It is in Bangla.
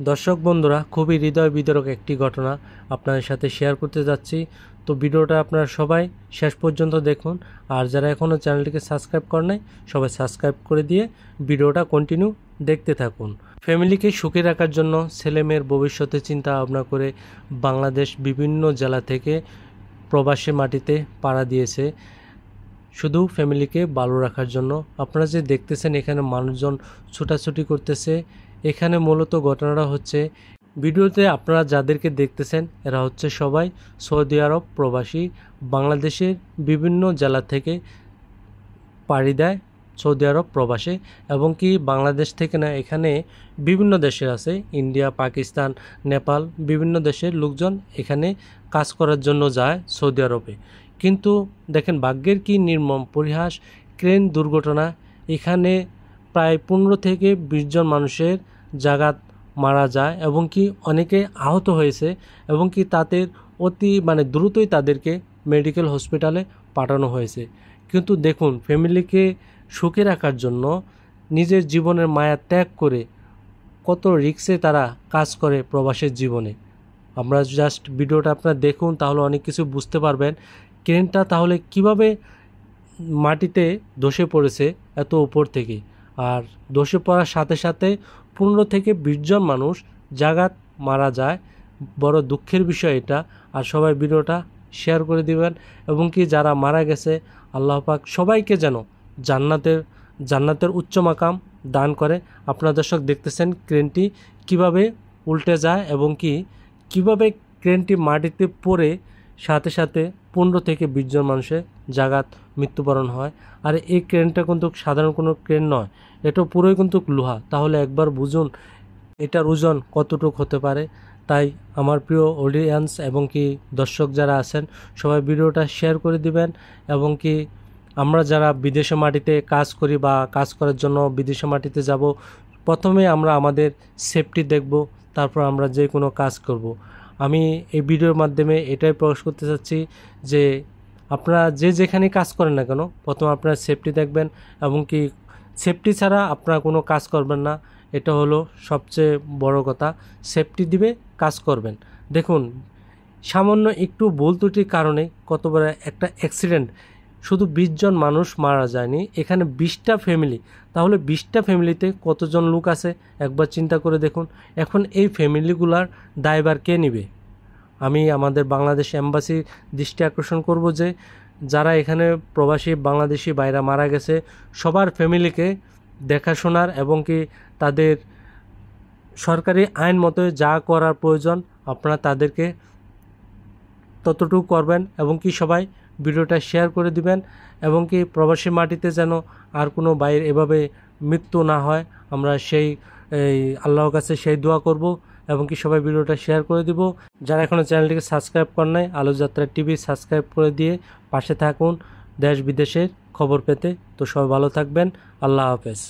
দর্শক বন্ধুরা, খুবই হৃদয় বিদারক একটি ঘটনা আপনাদের সাথে শেয়ার করতে যাচ্ছি। তো ভিডিওটা আপনারা সবাই শেষ পর্যন্ত দেখুন। আর যারা এখনও চ্যানেলটিকে সাবস্ক্রাইব করে নাই, সবাই সাবস্ক্রাইব করে দিয়ে ভিডিওটা কন্টিনিউ দেখতে থাকুন। ফ্যামিলিকে সুখে রাখার জন্য ছেলেমেয়ের ভবিষ্যতে চিন্তা ভাবনা করে বাংলাদেশ বিভিন্ন জেলা থেকে প্রবাসী মাটিতে পাড়া দিয়েছে শুধু ফ্যামিলিকে ভালো রাখার জন্য। আপনারা যে দেখতেছেন এখানে মানুষজন ছোটাছুটি করতেছে। এখানে মূলত ঘটনাটা হচ্ছে, ভিডিওতে আপনারা যাদেরকে দেখতেছেন এরা হচ্ছে সবাই সৌদি আরব প্রবাসী, বাংলাদেশের বিভিন্ন জেলা থেকে পাড়ি দেয় সৌদি আরব প্রবাসে। এবং কি বাংলাদেশ থেকে না, এখানে বিভিন্ন দেশের আছে, ইন্ডিয়া, পাকিস্তান, নেপাল, বিভিন্ন দেশের লোকজন এখানে কাজ করার জন্য যায় সৌদি আরবে। কিন্তু দেখেন ভাগ্যের কি নির্মম পরিহাস, ক্রেন দুর্ঘটনা এখানে প্রায় 15 থেকে 20 জন মানুষের জাগাত মারা যায় এবং কি অনেকে আহত হয়েছে এবং কি তাদের অতি দ্রুতই তাদেরকে মেডিকেল হসপিটালে পাঠানো হয়েছে। কিন্তু দেখুন, ফ্যামিলিকে সুখে রাখার জন্য নিজের জীবনের মায়া ত্যাগ করে কত রিস্কে তারা কাজ করে প্রবাসের জীবনে। আমরা জাস্ট ভিডিওটা আপনারা দেখুন, তাহলে অনেক কিছু বুঝতে পারবেন। ক্রেনটা তাহলে কিভাবে মাটিতে ধসে পড়েছে এত উপর থেকে, আর ধসে পড়ার সাথে সাথে 15 থেকে 20 জন মানুষ জাগাত মারা যায়। বড় দুঃখের বিষয় এটা। আর সবাই ভিডিওটা শেয়ার করে দিবেন এবং কি যারা মারা গেছে আল্লাহ পাক সবাইকে যেন জান্নাতের উচ্চ মাকাম দান করে। আপনারা দর্শক দেখতেছেন ক্রেনটি কিভাবে উল্টে যায় এবং কিভাবে ক্রেনটি মাটিতে পড়ে সাথে সাথে 15 থেকে 20 জন মানুষের জাগাত মৃত্যুবরণ হয়। আর এই ক্রেনটা কিন্তু সাধারণ কোনো ক্রেন নয়, এটা পুরোই কিন্তু লোহা। তাহলে একবার বুঝুন এটার ওজন কতটুকু হতে পারে। তাই আমার প্রিয় অডিয়েন্স এবং কি দর্শক যারা আছেন, সবাই ভিডিওটা শেয়ার করে দিবেন। এবং কি আমরা যারা বিদেশে মাটিতে কাজ করি বা কাজ করার জন্য বিদেশে মাটিতে যাব, প্রথমে আমরা আমাদের সেফটি দেখব, তারপর আমরা যে কোনো কাজ করব। আমি এই ভিডিওর মাধ্যমে এটাই প্রকাশ করতে চাচ্ছি যে আপনারা যে যেখানে কাজ করেন না কেন, প্রথমে আপনারা সেফটি দেখবেন এবং কি সেফটি ছাড়া আপনারা কোনো কাজ করবেন না। এটা হলো সবচেয়ে বড় কথা। সেফটি দিবে, কাজ করবেন। দেখুন, সামান্য একটু ভুল ত্রুটির কারণে কত বড় একটা অ্যাক্সিডেন্ট। শুধু 20 জন মানুষ মারা যায়নি, এখানে 20টা ফ্যামিলি। তাহলে 20টা ফ্যামিলিতে কতজন লোক আছে একবার চিন্তা করে দেখুন। এখন এই ফ্যামিলিগুলার দায়ভার কে নেবে? আমি আমাদের বাংলাদেশ এম্বাসির দৃষ্টি আকর্ষণ করব যে যারা এখানে প্রবাসী বাংলাদেশি ভাইরা মারা গেছে, সবার ফ্যামিলিকে দেখাশোনার এবং কি তাদের সরকারি আইন মতো যা করার প্রয়োজন আপনারা তাদেরকে ততটুকু করবেন। এবং কি সবাই ভিডিওটা শেয়ার করে দিবেন এবং কি প্রবাসী মাটিতে যেন আর কোনো ভাইয়ের এভাবে মৃত্যু না হয়, আমরা আল্লাহর কাছে সেই দোয়া করব। এবং কি সবাই ভিডিওটা শেয়ার করে দিব। যারা এখনও চ্যানেলটিকে সাবস্ক্রাইব করেন নাই, আলোকযাত্রা টিভি সাবস্ক্রাইব করে দিয়ে পাশে থাকুন দেশ বিদেশের খবর পেতে। তো সবাই ভালো থাকবেন। আল্লাহ হাফেজ।